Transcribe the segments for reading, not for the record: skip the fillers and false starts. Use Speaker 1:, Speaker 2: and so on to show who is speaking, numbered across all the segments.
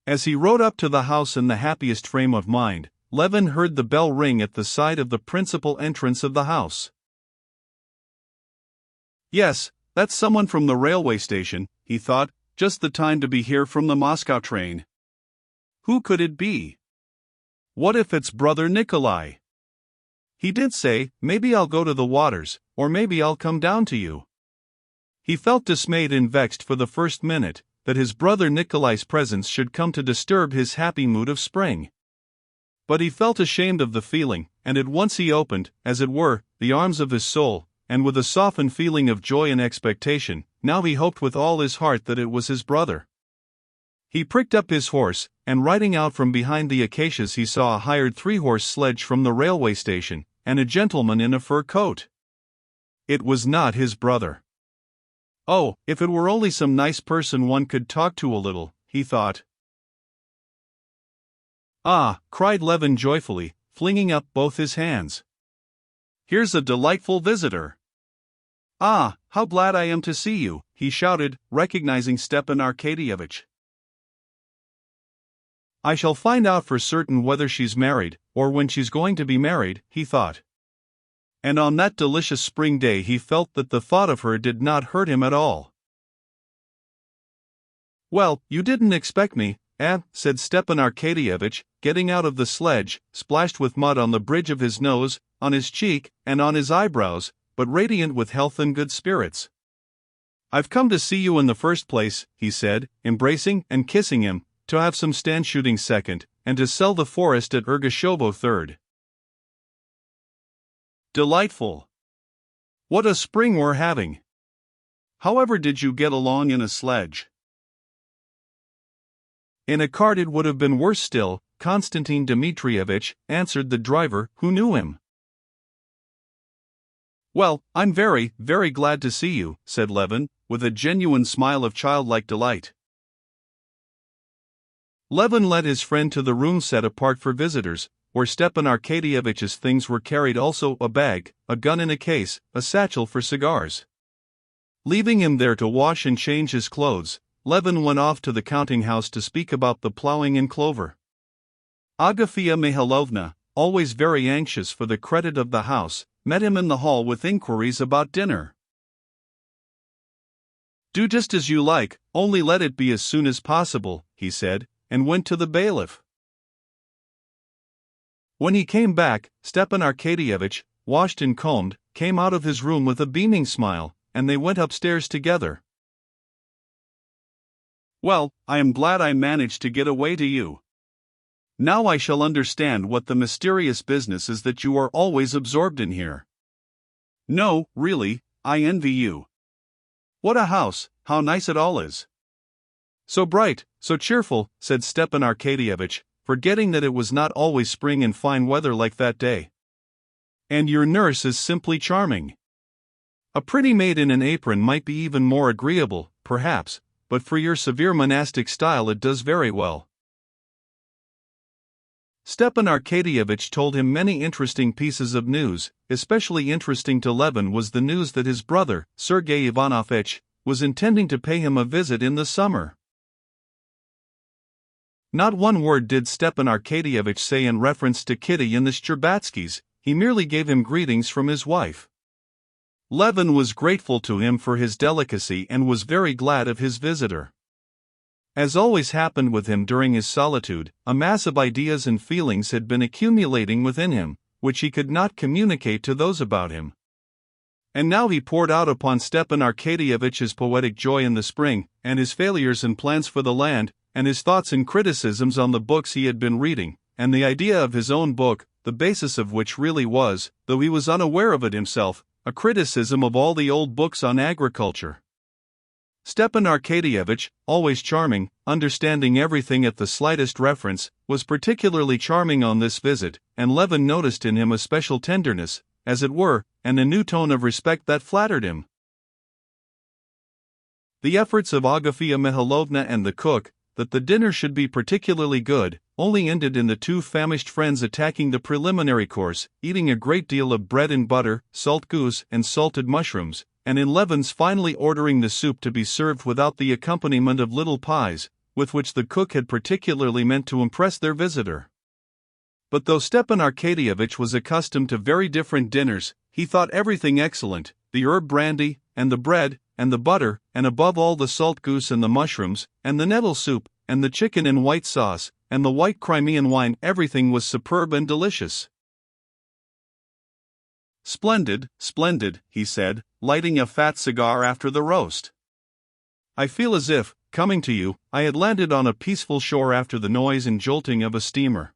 Speaker 1: As he rode up to the house in the happiest frame of mind, Levin heard the bell ring at the side of the principal entrance of the house. Yes, that's someone from the railway station, he thought, just the time to be here from the Moscow train. Who could it be? What if it's brother Nikolai? He did say, maybe I'll go to the waters, or maybe I'll come down to you. He felt dismayed and vexed for the first minute, that his brother Nikolai's presence should come to disturb his happy mood of spring. But he felt ashamed of the feeling, and at once he opened, as it were, the arms of his soul, and with a softened feeling of joy and expectation, now he hoped with all his heart that it was his brother. He pricked up his horse, and riding out from behind the acacias he saw a hired three-horse sledge from the railway station, and a gentleman in a fur coat. It was not his brother. Oh, if it were only some nice person one could talk to a little, he thought. Ah, cried Levin joyfully, flinging up both his hands. Here's a delightful visitor. Ah, how glad I am to see you, he shouted, recognizing Stepan Arkadyevitch. I shall find out for certain whether she's married, or when she's going to be married, he thought. And on that delicious spring day he felt that the thought of her did not hurt him at all. Well, you didn't expect me, eh? Said Stepan Arkadyevitch, getting out of the sledge, splashed with mud on the bridge of his nose, on his cheek, and on his eyebrows, but radiant with health and good spirits. I've come to see you in the first place, he said, embracing and kissing him, to have some stand shooting second, and to sell the forest at Ergashovo third. Delightful. What a spring we're having. However did you get along in a sledge? In a cart it would have been worse still, Konstantin Dmitrievitch, answered the driver, who knew him. Well, I'm very, very glad to see you, said Levin, with a genuine smile of childlike delight. Levin led his friend to the room set apart for visitors, where Stepan Arkadyevitch's things were carried, also a bag, a gun in a case, a satchel for cigars. Leaving him there to wash and change his clothes, Levin went off to the counting-house to speak about the ploughing in clover. Agafea Mihalovna, always very anxious for the credit of the house, met him in the hall with inquiries about dinner. Do just as you like, only let it be as soon as possible, he said, and went to the bailiff. When he came back, Stepan Arkadyevitch, washed and combed, came out of his room with a beaming smile, and they went upstairs together. Well, I am glad I managed to get away to you. Now I shall understand what the mysterious business is that you are always absorbed in here. No, really, I envy you. What a house, how nice it all is. So bright, so cheerful, said Stepan Arkadyevitch, forgetting that it was not always spring and fine weather like that day. And your nurse is simply charming. A pretty maid in an apron might be even more agreeable, perhaps, but for your severe monastic style it does very well. Stepan Arkadyevitch told him many interesting pieces of news. Especially interesting to Levin was the news that his brother, Sergei Ivanovitch, was intending to pay him a visit in the summer. Not one word did Stepan Arkadyevitch say in reference to Kitty and the Shcherbatskys, he merely gave him greetings from his wife. Levin was grateful to him for his delicacy and was very glad of his visitor. As always happened with him during his solitude, a mass of ideas and feelings had been accumulating within him, which he could not communicate to those about him. And now he poured out upon Stepan Arkadyevitch his poetic joy in the spring, and his failures and plans for the land, and his thoughts and criticisms on the books he had been reading, and the idea of his own book, the basis of which really was, though he was unaware of it himself, a criticism of all the old books on agriculture. Stepan Arkadyevitch, always charming, understanding everything at the slightest reference, was particularly charming on this visit, and Levin noticed in him a special tenderness, as it were, and a new tone of respect that flattered him. The efforts of Agafea Mihalovna and the cook, that the dinner should be particularly good, only ended in the two famished friends attacking the preliminary course, eating a great deal of bread and butter, salt goose, and salted mushrooms, and in Levin's finally ordering the soup to be served without the accompaniment of little pies, with which the cook had particularly meant to impress their visitor. But though Stepan Arkadyevitch was accustomed to very different dinners, he thought everything excellent: the herb brandy, and the bread, and the butter, and above all the salt goose and the mushrooms, and the nettle soup, and the chicken in white sauce, and the white Crimean wine. Everything was superb and delicious. "Splendid, splendid," he said, lighting a fat cigar after the roast. "I feel as if, coming to you, I had landed on a peaceful shore after the noise and jolting of a steamer.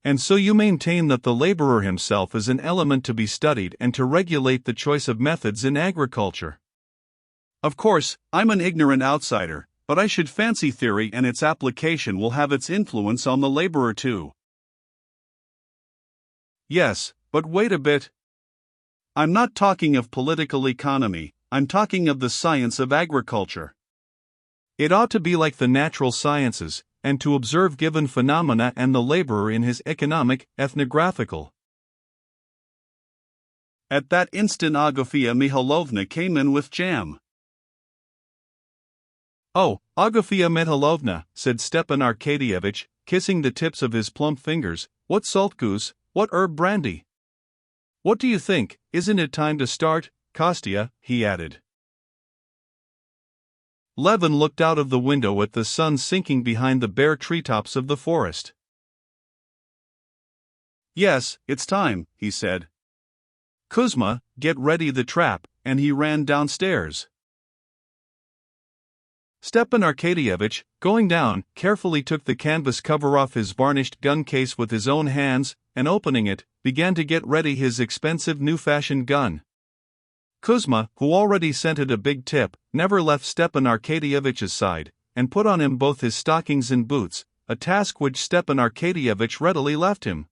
Speaker 1: And so you maintain that the laborer himself is an element to be studied and to regulate the choice of methods in agriculture. Of course, I'm an ignorant outsider, but I should fancy theory and its application will have its influence on the laborer too." "Yes, but wait a bit. I'm not talking of political economy, I'm talking of the science of agriculture. It ought to be like the natural sciences, and to observe given phenomena and the laborer in his economic, ethnographical." At that instant Agafia Mihalovna came in with jam. "Oh, Agafia Mihalovna," said Stepan Arkadyevitch, kissing the tips of his plump fingers, "what salt goose, what herb brandy? What do you think, isn't it time to start, Kostya?" he added. Levin looked out of the window at the sun sinking behind the bare treetops of the forest. "Yes, it's time," he said. "Kuzma, get ready the trap," and he ran downstairs. Stepan Arkadyevitch, going down, carefully took the canvas cover off his varnished gun case with his own hands, and opening it, began to get ready his expensive new-fashioned gun. Kuzma, who already scented a big tip, never left Stepan Arkadyevitch's side, and put on him both his stockings and boots, a task which Stepan Arkadyevitch readily left him.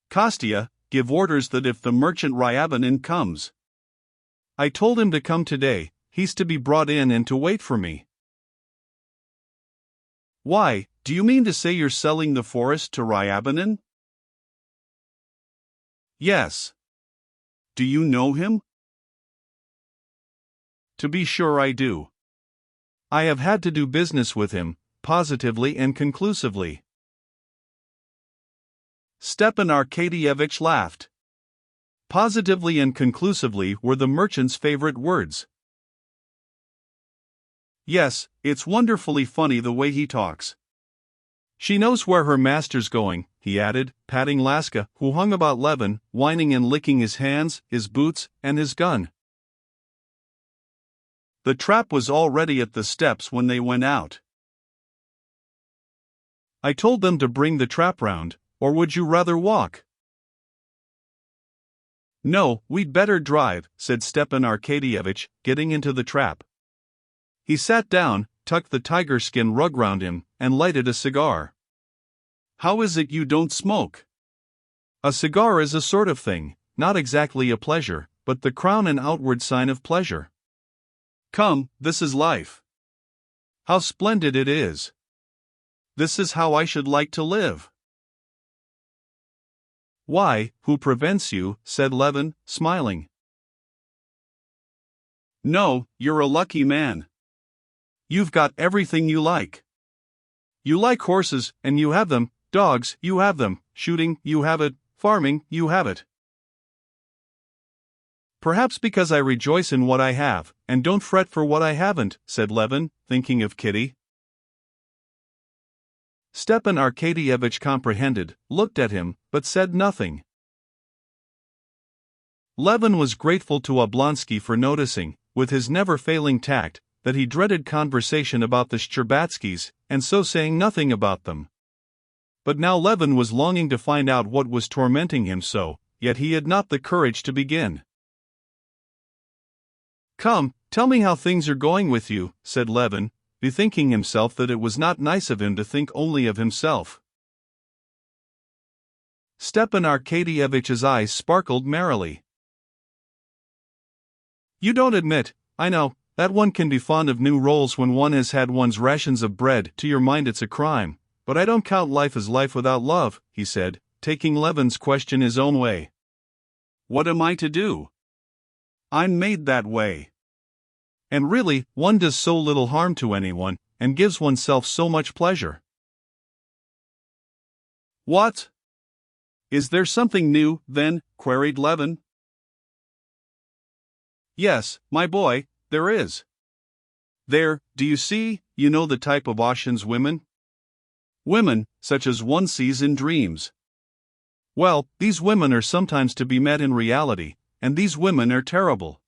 Speaker 1: "Kostya, give orders that if the merchant Ryabinin comes. I told him to come today, he's to be brought in and to wait for me." "Why, do you mean to say you're selling the forest to Ryabinin?" "Yes." "Do you know him?" "To be sure I do. I have had to do business with him, positively and conclusively." Stepan Arkadyevitch laughed. Positively and conclusively were the merchant's favorite words. "Yes, it's wonderfully funny the way he talks. She knows where her master's going," he added, patting Laska, who hung about Levin, whining and licking his hands, his boots, and his gun. The trap was already at the steps when they went out. "I told them to bring the trap round, or would you rather walk?" "No, we'd better drive," said Stepan Arkadyevitch, getting into the trap. He sat down, tucked the tiger skin rug round him, and lighted a cigar. "How is it you don't smoke?" "A cigar is a sort of thing, not exactly a pleasure, but the crown and outward sign of pleasure. Come, this is life. How splendid it is. This is how I should like to live." "Why, who prevents you?" said Levin, smiling. "No, you're a lucky man. You've got everything you like. You like horses, and you have them, dogs, you have them, shooting, you have it, farming, you have it." "Perhaps because I rejoice in what I have, and don't fret for what I haven't," said Levin, thinking of Kitty. Stepan Arkadyevitch comprehended, looked at him, but said nothing. Levin was grateful to Oblonsky for noticing, with his never-failing tact, that he dreaded conversation about the Shcherbatskys, and so saying nothing about them. But now Levin was longing to find out what was tormenting him so, yet he had not the courage to begin. "Come, tell me how things are going with you," said Levin, bethinking himself that it was not nice of him to think only of himself. Stepan Arkadyevitch's eyes sparkled merrily. "You don't admit, I know, that one can be fond of new rolls when one has had one's rations of bread. To your mind it's a crime, but I don't count life as life without love," he said, taking Levin's question his own way. "What am I to do? I'm made that way. And really, one does so little harm to anyone, and gives oneself so much pleasure. What? Is there something new, then? Queried Levin. Yes, my boy, there is. There, do you see, you know the type of Ossian's women? Women, such as one sees in dreams. Well, these women are sometimes to be met in reality, and these women are terrible.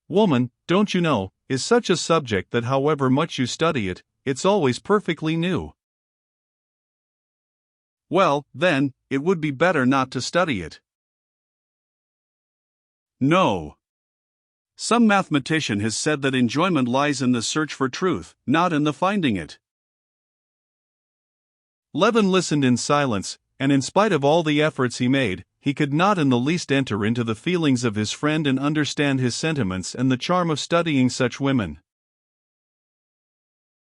Speaker 1: Woman, don't you know, is such a subject that however much you study it, it's always perfectly new. Well, then, it would be better not to study it. No. Some mathematician has said that enjoyment lies in the search for truth, not in the finding it. Levin listened in silence, and in spite of all the efforts he made, he could not in the least enter into the feelings of his friend and understand his sentiments and the charm of studying such women.